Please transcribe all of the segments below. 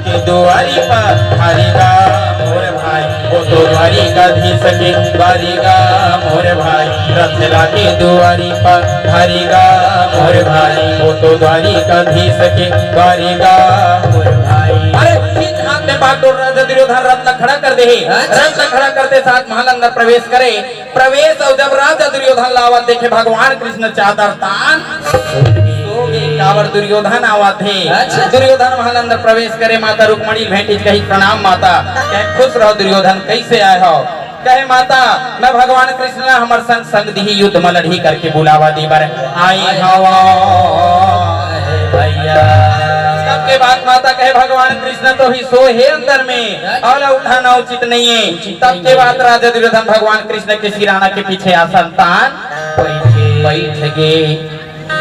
के दुआरी पर हरिगा मोर भाई, वो तो द्वारिकाधीश के द्वारिका मोर भाई, रथ लागे दुआरी पर हरिगा मोर भाई, वो तो द्वारिकाधीश के द्वारिका मोर भाई। अरे ठीक हाथ में बागडोर राजा दुर्योधन रथ खड़ा कर दे, रथ खड़ा करते साथ महल अंदर प्रवेश करे। प्रवेश और जब राजा दुर्योधन लावत देखे भगवान कृष्ण चादर तान कावर दुर्योधन आवत है। दुर्योधन महल अंदर प्रवेश करे, माता रुक्मणी भेंटी कही प्रणाम माता, कहे खुश रहो दुर्योधन, कैसे आए हो? कहे माता मैं भगवान कृष्ण हमर संग संग दी युद्ध में लड़ी करके बुलावा दी बार आई हवा भैया। सबके बाद माता कहे भगवान कृष्ण तो ही सो है अंदर में और उठाना उचित नहीं है। तब के बाद राजा दुर्योधन भगवान कृष्ण के सिराना के पीछे आसन तान बैठ गए।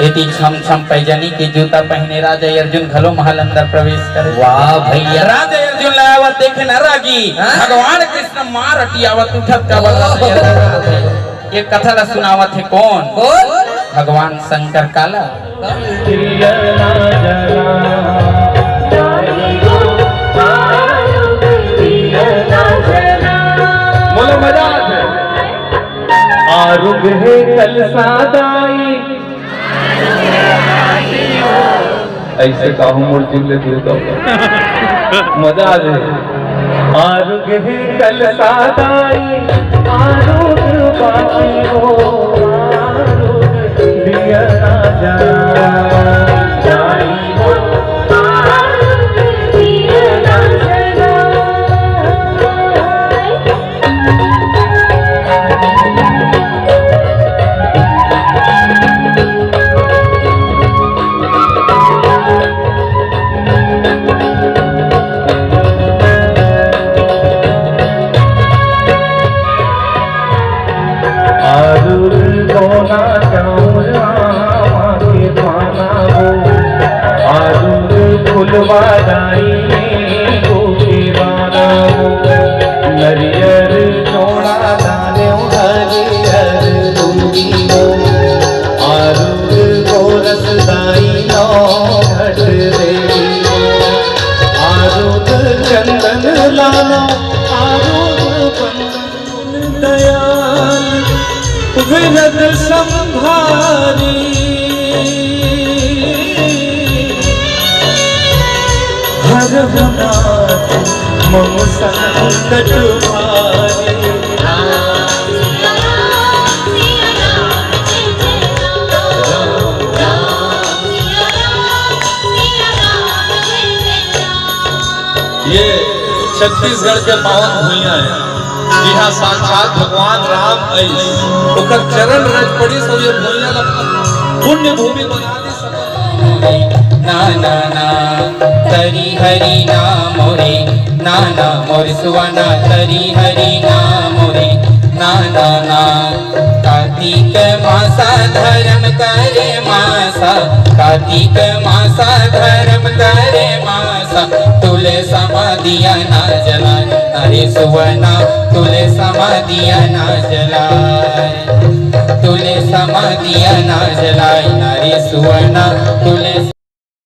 इति छम छम पैजनी के जूता पहने राजा अर्जुन घलो महल अंदर प्रवेश करे। वाह भैया, राजा अर्जुन लावत देखे न रागी भगवान कृष्ण मार अटियावत उठत का बल। ये कथा ला सुनावत है कौन? भगवान शंकर काला। बोलो मजा आरुग है कल सादाई ऐसे कहूँ मूर्ति लेते तो मजा आ जाए। आरुग है कल सादाई आरुग बाई हो आरुग दिया राजा नरियर चोड़ा दाने हरियर दूरी हो आरुग गोरस दाई नो घट देवी हो आरुग चंदन लानो आरुग दयाल विरद संभारी हर नाथ मम संकट भारी। ये छत्तीसगढ़ के पावन भूमिया है जहाँ साक्षात भगवान राम ओकर चरण रज पड़ी सो ये भूमिया पुण्य भूमि बना दी सब। ना ना ना तरी हरि नाम मोरे ना ना मोर सुवना तरी हरि नाम मोरे ना ना ना। कार्तिक मासा धर्म करे मासा, कार्तिक मासा धर्म करे मासा, तुले समाधिया ना जलाए अरे सुवना तुले समाधिया ना जलाए, तुले समाधिया ना जलाए अरे सुवना तुले